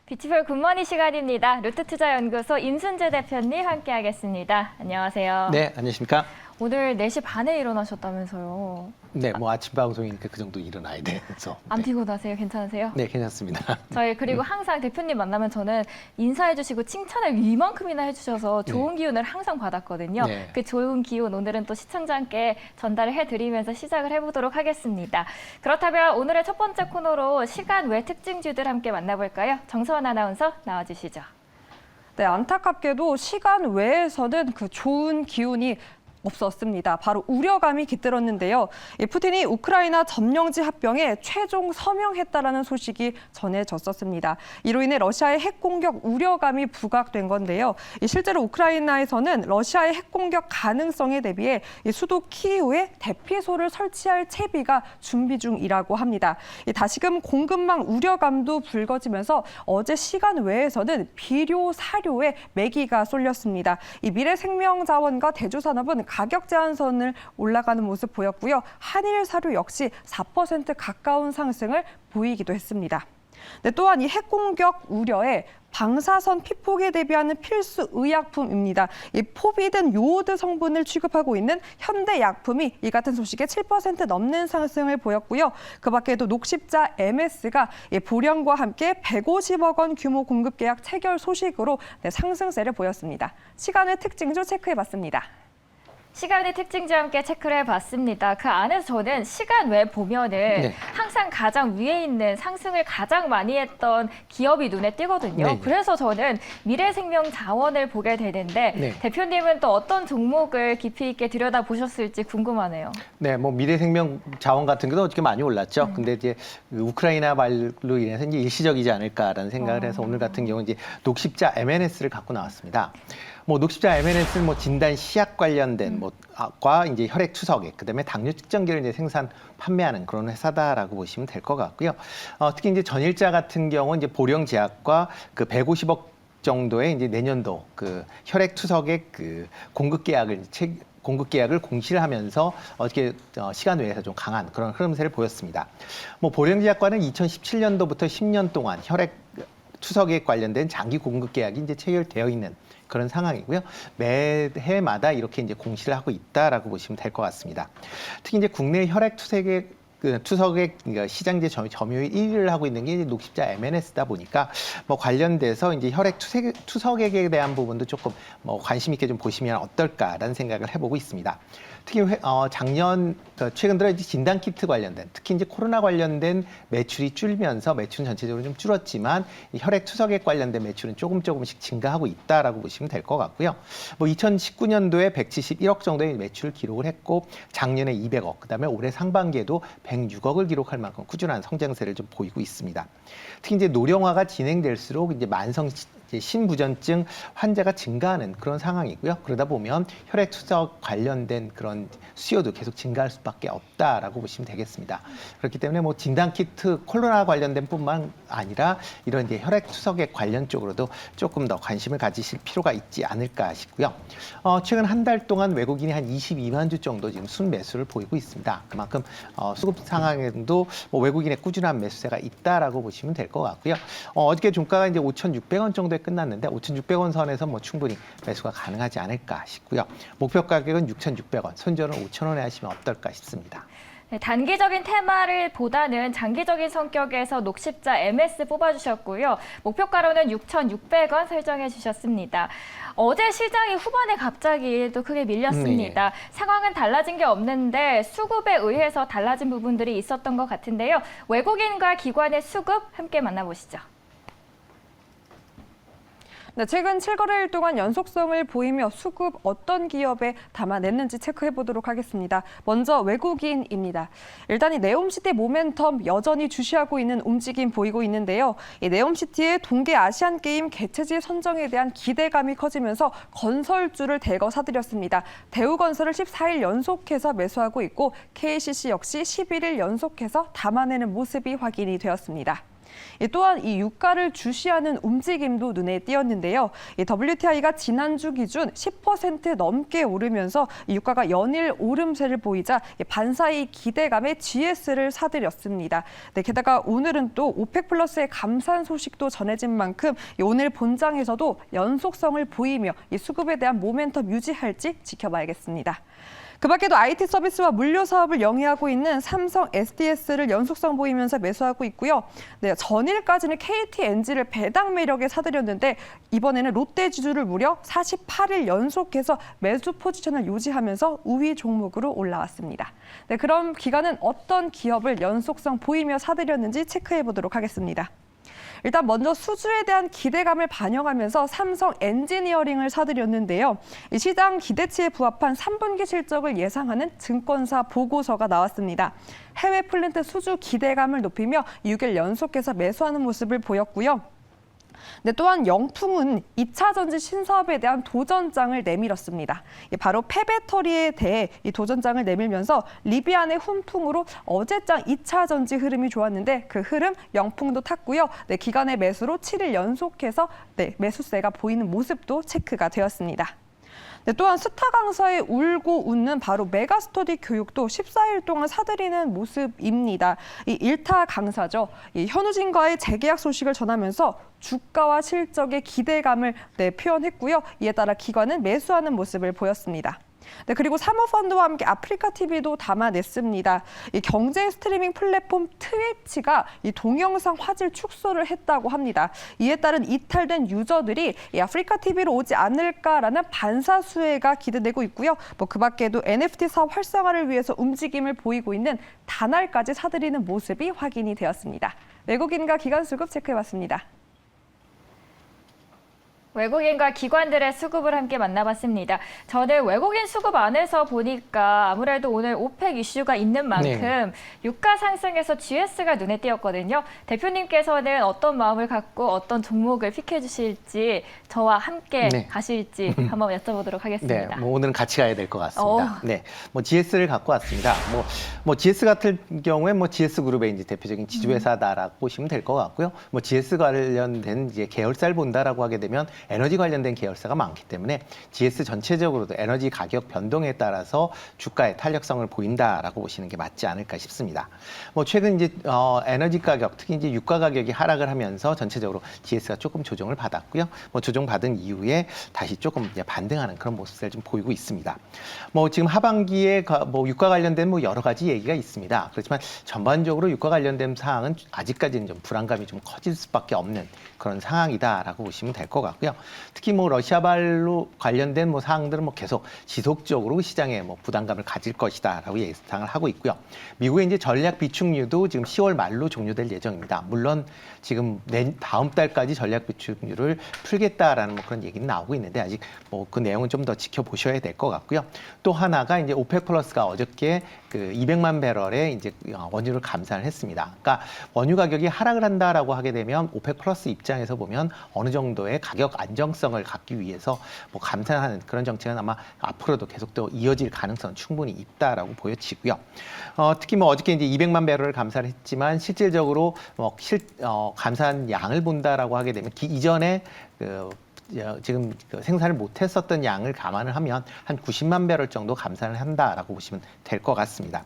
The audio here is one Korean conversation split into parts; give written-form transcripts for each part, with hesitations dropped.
비치볼 굿모닝 시간입니다. 루트투자연구소 임순재 대표님 함께하겠습니다. 안녕하세요. 네, 안녕하십니까? 오늘 4시 반에 일어나셨다면서요. 네, 뭐 아침 방송이니까 그 정도 일어나야 돼서. 안 네. 피곤하세요? 괜찮으세요? 네, 괜찮습니다. 저희 그리고 항상 대표님 만나면 저는 인사해 주시고 칭찬을 이만큼이나 해주셔서 좋은 기운을 항상 받았거든요. 네. 그 좋은 기운 오늘은 또 시청자께 전달을 해드리면서 시작을 해보도록 하겠습니다. 그렇다면 오늘의 첫 번째 코너로 시간 외 특징주들 함께 만나볼까요? 정서원 아나운서 나와주시죠. 네, 안타깝게도 시간 외에서는 그 좋은 기운이 없었습니다. 바로 우려감이 깃들었는데요. 푸틴이 우크라이나 점령지 합병에 최종 서명했다라는 소식이 전해졌었습니다. 이로 인해 러시아의 핵 공격 우려감이 부각된 건데요. 실제로 우크라이나에서는 러시아의 핵 공격 가능성에 대비해 수도 키이우에 대피소를 설치할 채비가 준비 중이라고 합니다. 다시금 공급망 우려감도 불거지면서 어제 시간 외에서는 비료, 사료에 매기가 쏠렸습니다. 미래생명자원과 대주산업은 가격 제한선을 올라가는 모습 보였고요. 한일 사료 역시 4% 가까운 상승을 보이기도 했습니다. 네, 또한 이 핵 공격 우려에 방사선 피폭에 대비하는 필수 의약품입니다. 이 포비든 요오드 성분을 취급하고 있는 현대약품이 이 같은 소식에 7% 넘는 상승을 보였고요. 그 밖에도 녹십자 MS가 보령과 함께 150억 원 규모 공급 계약 체결 소식으로 상승세를 보였습니다. 시간의 특징주 체크해봤습니다. 시간의 특징주와 함께 체크를 해봤습니다. 그 안에서 저는 시간 외 보면은 항상 가장 위에 있는 상승을 가장 많이 했던 기업이 눈에 띄거든요. 네. 그래서 저는 미래생명자원을 보게 되는데 대표님은 또 어떤 종목을 깊이 있게 들여다보셨을지 궁금하네요. 네, 뭐 미래생명 자원 같은 것도 어저께 많이 올랐죠. 근데 이제 우크라이나 말로 인해서 이제 일시적이지 않을까라는 생각을 해서 오늘 같은 경우는 이제 녹십자 MNS를 갖고 나왔습니다. 뭐 녹십자 MNS는 뭐 진단 시약 관련된 과 이제 혈액 투석액, 그다음에 당뇨 측정기를 이제 생산 판매하는 그런 회사다라고 보시면 될 것 같고요. 특히 이제 전일자 같은 경우 이제 보령제약과 그 150억 정도의 이제 내년도 그 혈액 투석액 그 공급 계약을 공시를 하면서 어떻게 시간 외에서 좀 강한 그런 흐름세를 보였습니다. 뭐 보령제약과는 2017년도부터 10년 동안 혈액 투석액 관련된 장기 공급 계약이 이제 체결되어 있는 그런 상황이고요. 매해마다 이렇게 이제 공시를 하고 있다라고 보시면 될 것 같습니다. 특히 이제 국내 혈액 투석액 그러니까 시장제 점유율 1위를 하고 있는 게 이제 녹십자 MNS다 보니까 뭐 관련돼서 이제 혈액 투석액에 대한 부분도 조금 뭐 관심 있게 좀 보시면 어떨까라는 생각을 해보고 있습니다. 특히 최근 들어 이제 진단 키트 관련된 특히 이제 코로나 관련된 매출이 줄면서 매출은 전체적으로 좀 줄었지만 이 혈액 투석액 관련된 매출은 조금씩 증가하고 있다라고 보시면 될 것 같고요. 뭐 2019년도에 171억 정도의 매출을 기록을 했고 작년에 200억, 그다음에 올해 상반기에도 106억을 기록할 만큼 꾸준한 성장세를 좀 보이고 있습니다. 특히 이제 노령화가 진행될수록 이제 신부전증 환자가 증가하는 그런 상황이고요. 그러다 보면 혈액 투석 관련된 그런 수요도 계속 증가할 수밖에 없다라고 보시면 되겠습니다. 그렇기 때문에 뭐 진단 키트 코로나 관련된 뿐만 아니라 이런 이제 혈액 투석액 관련 쪽으로도 조금 더 관심을 가지실 필요가 있지 않을까 싶고요. 최근 한 달 동안 외국인이 한 22만 주 정도 지금 순매수를 보이고 있습니다. 그만큼 수급 상황에도 뭐 외국인의 꾸준한 매수세가 있다라고 보시면 될 것 같고요. 어저께 종가가 이제 5,600원 정도에 끝났는데 5,600원 선에서 뭐 충분히 매수가 가능하지 않을까 싶고요. 목표 가격은 6,600원, 손절은 5,000원에 하시면 어떨까 싶습니다. 네, 단기적인 테마를 보다는 장기적인 성격에서 녹십자 MS 뽑아주셨고요. 목표가로는 6,600원 설정해 주셨습니다. 어제 시장이 후반에 갑자기 또 크게 밀렸습니다. 상황은 달라진 게 없는데 수급에 의해서 달라진 부분들이 있었던 것 같은데요. 외국인과 기관의 수급 함께 만나보시죠. 네, 최근 7거래일 동안 연속성을 보이며 수급 어떤 기업에 담아냈는지 체크해 보도록 하겠습니다. 먼저 외국인입니다. 일단 이 네옴시티 모멘텀 여전히 주시하고 있는 움직임 보이고 있는데요. 이 네옴시티의 동계 아시안게임 개최지 선정에 대한 기대감이 커지면서 건설주를 대거 사들였습니다. 대우건설을 14일 연속해서 매수하고 있고 KCC 역시 11일 연속해서 담아내는 모습이 확인이 되었습니다. 또한 이 유가를 주시하는 움직임도 눈에 띄었는데요. WTI가 지난주 기준 10% 넘게 오르면서 유가가 연일 오름세를 보이자 반사이 기대감에 GS를 사들였습니다. 네, 게다가 오늘은 또 오펙 플러스의 감산 소식도 전해진 만큼 오늘 본장에서도 연속성을 보이며 이 수급에 대한 모멘텀 유지할지 지켜봐야겠습니다. 그 밖에도 IT 서비스와 물류 사업을 영위하고 있는 삼성 SDS를 연속성 보이면서 매수하고 있고요. 네, 전일까지는 KTNG를 배당 매력에 사들였는데 이번에는 롯데지주를 무려 48일 연속해서 매수 포지션을 유지하면서 우위 종목으로 올라왔습니다. 네, 그럼 기관은 어떤 기업을 연속성 보이며 사들였는지 체크해 보도록 하겠습니다. 일단 먼저 수주에 대한 기대감을 반영하면서 삼성 엔지니어링을 사들였는데요. 이 시장 기대치에 부합한 3분기 실적을 예상하는 증권사 보고서가 나왔습니다. 해외 플랜트 수주 기대감을 높이며 6일 연속해서 매수하는 모습을 보였고요. 네, 또한 영풍은 2차 전지 신사업에 대한 도전장을 내밀었습니다. 바로 폐배터리에 대해 이 도전장을 내밀면서 리비안의 훈풍으로 어제장 2차 전지 흐름이 좋았는데 그 흐름 영풍도 탔고요. 네, 기관의 매수로 7일 연속해서 매수세가 보이는 모습도 체크가 되었습니다. 네, 또한 스타 강사의 울고 웃는 바로 메가스터디 교육도 14일 동안 사들이는 모습입니다. 이 1타 강사죠. 이 현우진과의 재계약 소식을 전하면서 주가와 실적의 기대감을 표현했고요. 이에 따라 기관은 매수하는 모습을 보였습니다. 네, 그리고 사모펀드와 함께 아프리카 TV도 담아냈습니다. 이 경제 스트리밍 플랫폼 트위치가 이 동영상 화질 축소를 했다고 합니다. 이에 따른 이탈된 유저들이 이 아프리카 TV로 오지 않을까라는 반사 수혜가 기대되고 있고요. 그 밖에도 NFT 사업 활성화를 위해서 움직임을 보이고 있는 다날까지 사들이는 모습이 확인이 되었습니다. 외국인과 기관 수급 체크해봤습니다. 외국인과 기관들의 수급을 함께 만나봤습니다. 저는 외국인 수급 안에서 보니까 아무래도 오늘 오펙 이슈가 있는 만큼 유가 상승에서 GS가 눈에 띄었거든요. 대표님께서는 어떤 마음을 갖고 어떤 종목을 픽해 주실지 저와 함께 가실지 한번 여쭤보도록 하겠습니다. 네, 오늘은 같이 가야 될 것 같습니다. 네, GS를 갖고 왔습니다. GS 같은 경우에 GS 그룹의 이제 대표적인 지주회사다라고 보시면 될 것 같고요. GS 관련된 이제 계열사를 본다라고 하게 되면 에너지 관련된 계열사가 많기 때문에 GS 전체적으로도 에너지 가격 변동에 따라서 주가의 탄력성을 보인다라고 보시는 게 맞지 않을까 싶습니다. 최근 이제 에너지 가격, 특히 이제 유가 가격이 하락을 하면서 전체적으로 GS가 조금 조정을 받았고요. 조정받은 이후에 다시 조금 이제 반등하는 그런 모습을 좀 보이고 있습니다. 지금 하반기에 유가 관련된 여러 가지 얘기가 있습니다. 그렇지만 전반적으로 유가 관련된 사항은 아직까지는 좀 불안감이 좀 커질 수밖에 없는 그런 상황이다라고 보시면 될 것 같고요. 특히 러시아발로 관련된 사항들은 계속 지속적으로 시장에 부담감을 가질 것이다라고 예상을 하고 있고요. 미국의 이제 전략 비축유도 지금 10월 말로 종료될 예정입니다. 물론 지금 다음 달까지 전략 비축유를 풀겠다라는 그런 얘기는 나오고 있는데 아직 그 내용은 좀 더 지켜보셔야 될 것 같고요. 또 하나가 이제 오펙 플러스가 어저께 그 200만 배럴의 이제 원유를 감산을 했습니다. 그러니까 원유 가격이 하락을 한다라고 하게 되면 오펙 플러스 입장에서 보면 어느 정도의 가격 안정성을 갖기 위해서 감산하는 그런 정책은 아마 앞으로도 계속 또 이어질 가능성은 충분히 있다라고 보여지고요. 특히 어저께 이제 200만 배럴을 감산을 했지만 실질적으로 감산 양을 본다라고 하게 되면 이전에 지금 생산을 못했었던 양을 감안을 하면 한 90만 배럴 정도 감산을 한다라고 보시면 될 것 같습니다.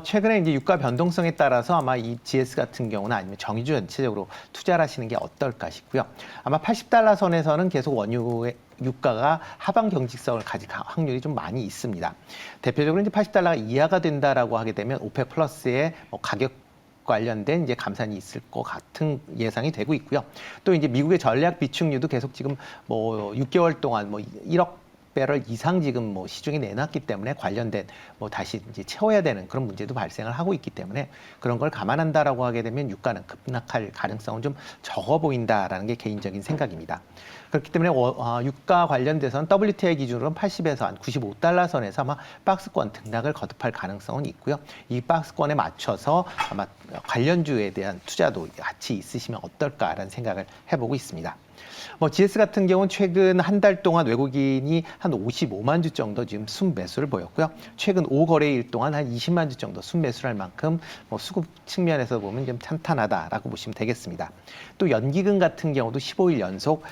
최근에 이제 유가 변동성에 따라서 아마 이 GS 같은 경우는 아니면 정유주 전체적으로 투자를 하시는 게 어떨까 싶고요. 아마 80달러 선에서는 계속 원유의 유가가 하방 경직성을 가질 확률이 좀 많이 있습니다. 대표적으로 이제 80달러가 이하가 된다라고 하게 되면 오펙 플러스의 가격 관련된 이제 감산이 있을 것 같은 예상이 되고 있고요. 또 이제 미국의 전략 비축유도 계속 지금 6개월 동안 1억 배럴 이상 지금 시중에 내놨기 때문에 관련된 다시 이제 채워야 되는 그런 문제도 발생을 하고 있기 때문에 그런 걸 감안한다라고 하게 되면 유가는 급락할 가능성은 좀 적어 보인다라는 게 개인적인 생각입니다. 그렇기 때문에 유가 관련돼서는 WTI 기준으로는 80에서 한 95달러 선에서 아마 박스권 등락을 거듭할 가능성은 있고요. 이 박스권에 맞춰서 아마 관련주에 대한 투자도 같이 있으시면 어떨까라는 생각을 해보고 있습니다. 뭐 GS 같은 경우는 최근 한 달 동안 외국인이 한 55만 주 정도 지금 순매수를 보였고요. 최근 5거래일 동안 한 20만 주 정도 순매수를 할 만큼 뭐 수급 측면에서 보면 좀 탄탄하다라고 보시면 되겠습니다. 또 연기금 같은 경우도 15일 연속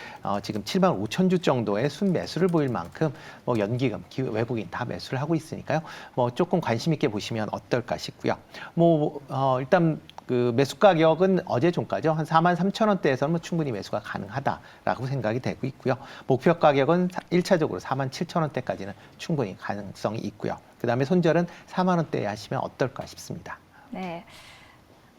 지금 7만 5천 주 정도의 순매수를 보일 만큼 뭐 연기금, 외국인 다 매수를 하고 있으니까요. 뭐 조금 관심 있게 보시면 어떨까 싶고요. 뭐 일단 그 매수 가격은 어제 종가죠. 한 4만 3천 원대에서는 뭐 충분히 매수가 가능하다라고 생각이 되고 있고요. 목표 가격은 1차적으로 4만 7천 원대까지는 충분히 가능성이 있고요. 그다음에 손절은 4만 원대에 하시면 어떨까 싶습니다. 네.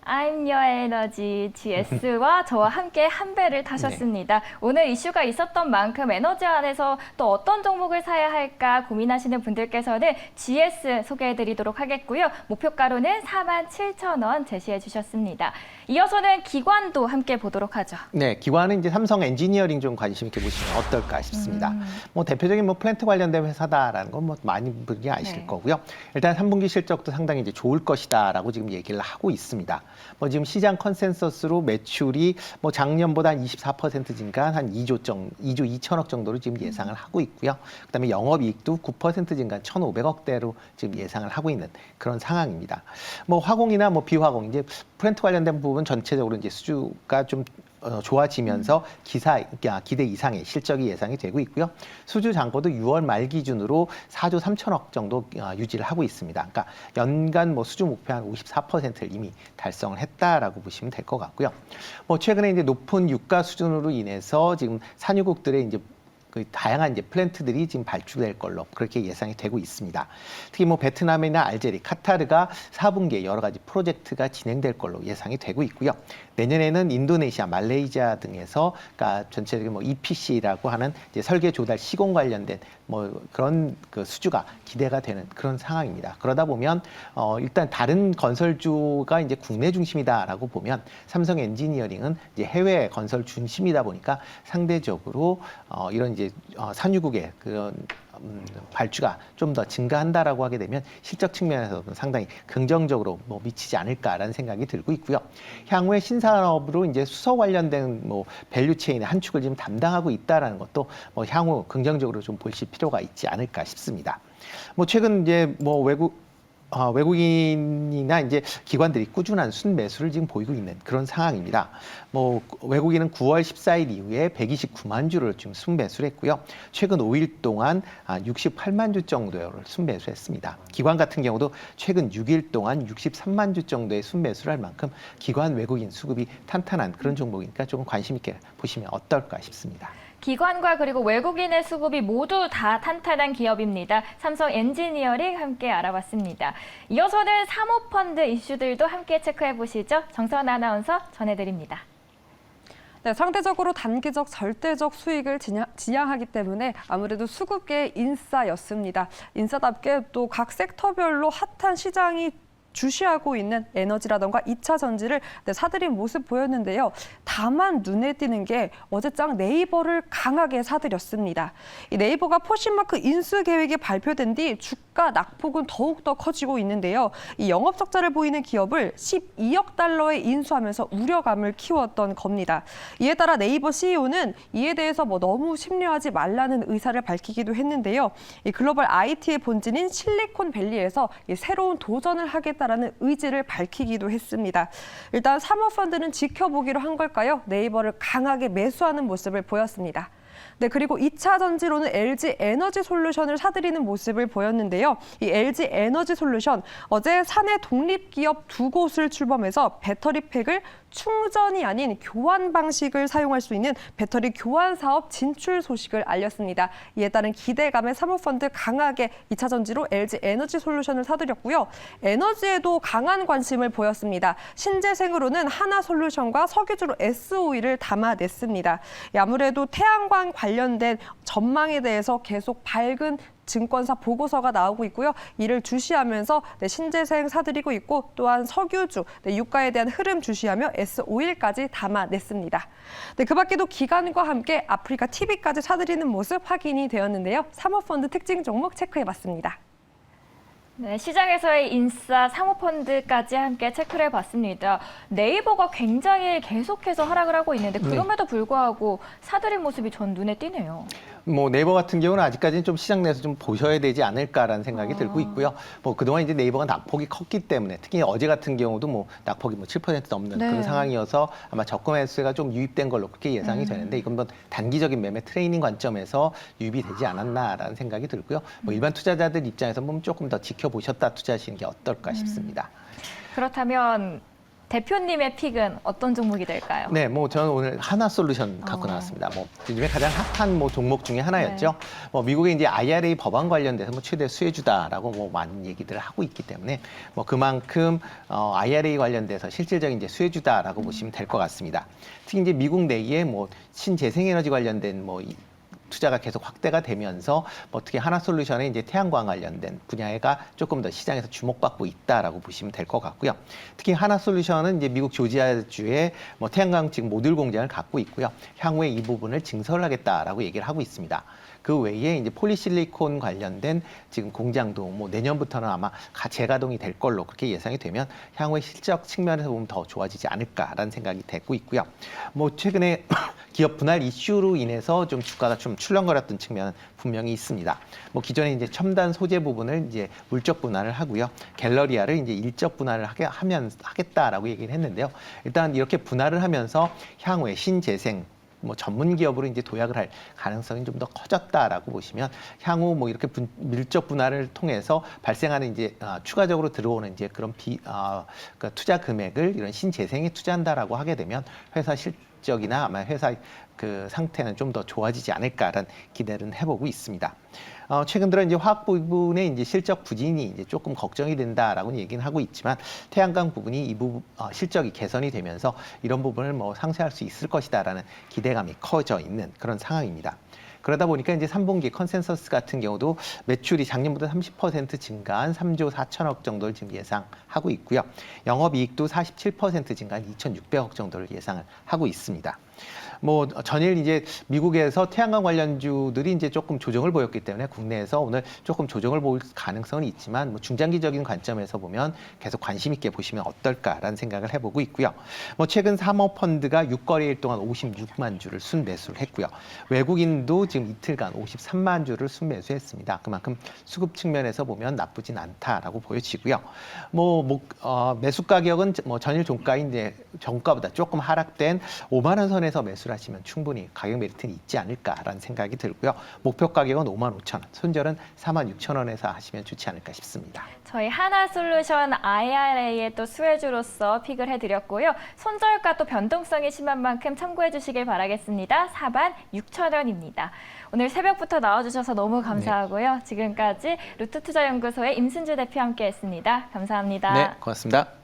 I'm Your Energy GS와 저와 함께 한 배를 타셨습니다. 오늘 이슈가 있었던 만큼 에너지 안에서 또 어떤 종목을 사야 할까 고민하시는 분들께서는 GS 소개해드리도록 하겠고요. 목표가로는 47,000원 제시해 주셨습니다. 이어서는 기관도 함께 보도록 하죠. 네, 기관은 이제 삼성 엔지니어링 좀 관심 있게 보시면 어떨까 싶습니다. 뭐 대표적인 뭐 플랜트 관련된 회사다라는 건 뭐 많이 분이 아실 네. 거고요. 일단 3분기 실적도 상당히 이제 좋을 것이다라고 지금 얘기를 하고 있습니다. 뭐 지금 시장 컨센서스로 매출이 뭐 작년보다 한 24% 증가한 한 2조 2천억 정도로 지금 예상을 하고 있고요. 그다음에 영업이익도 9% 증가한 1,500억대로 지금 예상을 하고 있는 그런 상황입니다. 뭐 화공이나 뭐 비화공 이제 플랜트 관련된 부분 전체적으로 이제 수주가 좀 좋아지면서 기대 이상의 실적이 예상이 되고 있고요. 수주 잔고도 6월 말 기준으로 4조 3천억 정도 유지를 하고 있습니다. 그러니까 연간 뭐 수주 목표 한 54%를 이미 달성을 했다라고 보시면 될 것 같고요. 뭐 최근에 이제 높은 유가 수준으로 인해서 지금 산유국들의 이제 그 다양한 이제 플랜트들이 지금 발주될 걸로 그렇게 예상이 되고 있습니다. 특히 뭐 베트남이나 알제리, 카타르가 4분기에 여러 가지 프로젝트가 진행될 걸로 예상이 되고 있고요. 내년에는 인도네시아, 말레이시아 등에서 그러니까 전체적인 뭐 EPC라고 하는 이제 설계 조달 시공 관련된 뭐 그런 그 수주가 기대가 되는 그런 상황입니다. 그러다 보면 일단 다른 건설주가 이제 국내 중심이다라고 보면 삼성 엔지니어링은 이제 해외 건설 중심이다 보니까 상대적으로 이런 이제 산유국의 그런 발주가 좀 더 증가한다라고 하게 되면 실적 측면에서도 상당히 긍정적으로 뭐 미치지 않을까라는 생각이 들고 있고요. 향후에 신산업으로 이제 수소 관련된 뭐 밸류 체인의 한 축을 지금 담당하고 있다라는 것도 뭐 향후 긍정적으로 좀 보실 필요가 있지 않을까 싶습니다. 뭐 최근 이제 뭐 외국인이나 이제 기관들이 꾸준한 순매수를 지금 보이고 있는 그런 상황입니다. 뭐 외국인은 9월 14일 이후에 129만 주를 지금 순매수를 했고요. 최근 5일 동안 68만 주 정도를 순매수했습니다. 기관 같은 경우도 최근 6일 동안 63만 주 정도의 순매수를 할 만큼 기관 외국인 수급이 탄탄한 그런 종목이니까 조금 관심 있게 보시면 어떨까 싶습니다. 기관과 그리고 외국인의 수급이 모두 다 탄탄한 기업입니다. 삼성 엔지니어링 함께 알아봤습니다. 이어서는 사모펀드 이슈들도 함께 체크해 보시죠. 정선 아나운서 전해드립니다. 네, 상대적으로 단기적 절대적 수익을 지향하기 때문에 아무래도 수급계의 인싸였습니다. 인싸답게 또 각 섹터별로 핫한 시장이 주시하고 있는 에너지라던가 2차 전지를 사들인 모습 보였는데요. 다만 눈에 띄는 게 어제장 네이버를 강하게 사들였습니다. 이 네이버가 포신마크 인수 계획이 발표된 뒤 주가 낙폭은 더욱더 커지고 있는데요. 이 영업 적자를 보이는 기업을 12억 달러에 인수하면서 우려감을 키웠던 겁니다. 이에 따라 네이버 CEO는 이에 대해서 뭐 너무 심려하지 말라는 의사를 밝히기도 했는데요. 이 글로벌 IT의 본진인 실리콘밸리에서 이 새로운 도전을 하겠다라는 의지를 밝히기도 했습니다. 일단 사모펀드는 지켜보기로 한 걸까요? 네이버를 강하게 매수하는 모습을 보였습니다. 네, 그리고 2차 전지로는 LG 에너지 솔루션을 사들이는 모습을 보였는데요. 이 LG 에너지 솔루션 어제 사내 독립기업 2곳을 출범해서 배터리팩을 충전이 아닌 교환 방식을 사용할 수 있는 배터리 교환 사업 진출 소식을 알렸습니다. 이에 따른 기대감에 사모펀드 강하게 2차 전지로 LG 에너지 솔루션을 사들였고요. 에너지에도 강한 관심을 보였습니다. 신재생으로는 하나솔루션과 석유주로 S-오일을 담아냈습니다. 아무래도 태양광 관련된 전망에 대해서 계속 밝은 증권사 보고서가 나오고 있고요. 이를 주시하면서 신재생 사들이고 있고 또한 석유주, 유가에 대한 흐름 주시하며 S-오일까지 담아냈습니다. 그 밖에도 기관과 함께 아프리카 TV까지 사들이는 모습 확인이 되었는데요. 사모펀드 특징 종목 체크해봤습니다. 네, 시장에서의 인싸 사모펀드까지 함께 체크를 해봤습니다. 네이버가 굉장히 계속해서 하락을 하고 있는데 그럼에도 불구하고 사들인 모습이 전 눈에 띄네요. 뭐 네이버 같은 경우는 아직까지는 좀 시장 내에서 좀 보셔야 되지 않을까라는 생각이 들고 있고요. 뭐 그동안 이제 네이버가 낙폭이 컸기 때문에 특히 어제 같은 경우도 뭐 낙폭이 뭐 7% 넘는 네. 그런 상황이어서 아마 적금 매수가 좀 유입된 걸로 그렇게 예상이 되는데 이건 뭐 단기적인 매매 트레이닝 관점에서 유입이 되지 않았나라는 생각이 들고요. 뭐 일반 투자자들 입장에서 보면 조금 더 지켜보셨다 투자하시는 게 어떨까 싶습니다. 그렇다면 대표님의 픽은 어떤 종목이 될까요? 네, 뭐 저는 오늘 하나솔루션 갖고 나왔습니다. 뭐 요즘에 가장 핫한 뭐 종목 중에 하나였죠. 뭐 미국의 이제 IRA 법안 관련돼서 뭐 최대 수혜주다라고 뭐 많은 얘기들을 하고 있기 때문에 뭐 그만큼 IRA 관련돼서 실질적인 이제 수혜주다라고 보시면 될 것 같습니다. 특히 이제 미국 내에 뭐 신재생에너지 관련된 뭐 투자가 계속 확대가 되면서 뭐 특히 하나솔루션의 이제 태양광 관련된 분야가 조금 더 시장에서 주목받고 있다라고 보시면 될 것 같고요. 특히 하나솔루션은 이제 미국 조지아주에 뭐 태양광 지금 모듈 공장을 갖고 있고요. 향후에 이 부분을 증설하겠다라고 얘기를 하고 있습니다. 그 외에 이제 폴리실리콘 관련된 지금 공장도 뭐 내년부터는 아마 재가동이 될 걸로 그렇게 예상이 되면 향후에 실적 측면에서 보면 더 좋아지지 않을까라는 생각이 되고 있고요. 뭐 최근에 기업 분할 이슈로 인해서 좀 주가가 좀 출렁거렸던 측면은 분명히 있습니다. 뭐 기존에 이제 첨단 소재 부분을 이제 물적 분할을 하고요. 갤러리아를 이제 일적 분할을 하겠다라고 얘기를 했는데요. 일단 이렇게 분할을 하면서 향후에 신재생 뭐 전문 기업으로 이제 도약을 할 가능성이 좀 더 커졌다라고 보시면 향후 뭐 이렇게 밀접 분할을 통해서 발생하는 이제 추가적으로 들어오는 이제 그런 그러니까 투자 금액을 이런 신재생에 투자한다라고 하게 되면 회사 실적이나 아마 회사 그 상태는 좀 더 좋아지지 않을까라는 기대를 해보고 있습니다. 최근 들어 이제 화학 부분에 이제 실적 부진이 이제 조금 걱정이 된다라고 얘기는 하고 있지만 태양광 부분이 이 부분 실적이 개선이 되면서 이런 부분을 뭐 상쇄할 수 있을 것이다라는 기대감이 커져 있는 그런 상황입니다. 그러다 보니까 이제 3분기 컨센서스 같은 경우도 매출이 작년보다 30% 증가한 3조 4천억 정도를 지금 예상하고 있고요. 영업이익도 47% 증가한 2,600억 정도를 예상을 하고 있습니다. 뭐 전일 이제 미국에서 태양광 관련주들이 이제 조금 조정을 보였기 때문에 국내에서 오늘 조금 조정을 볼 가능성은 있지만 뭐 중장기적인 관점에서 보면 계속 관심 있게 보시면 어떨까라는 생각을 해보고 있고요. 뭐 최근 사모펀드가 6거래일 동안 56만 주를 순매수를 했고요. 외국인도 지금 이틀간 53만 주를 순매수했습니다. 그만큼 수급 측면에서 보면 나쁘진 않다라고 보여지고요. 매수 가격은 뭐 전일 종가인데 정가보다 조금 하락된 5만 원 선에서 매수를 하시면 충분히 가격 메리트는 있지 않을까라는 생각이 들고요. 목표 가격은 55,000원, 손절은 46,000원에서 하시면 좋지 않을까 싶습니다. 저희 하나솔루션 IRA의 또 수혜주로서 픽을 해드렸고요. 손절가 또 변동성이 심한 만큼 참고해 주시길 바라겠습니다. 46,000원입니다. 오늘 새벽부터 나와주셔서 너무 감사하고요. 지금까지 루트투자연구소의 임순주 대표와 함께했습니다. 감사합니다. 네, 고맙습니다.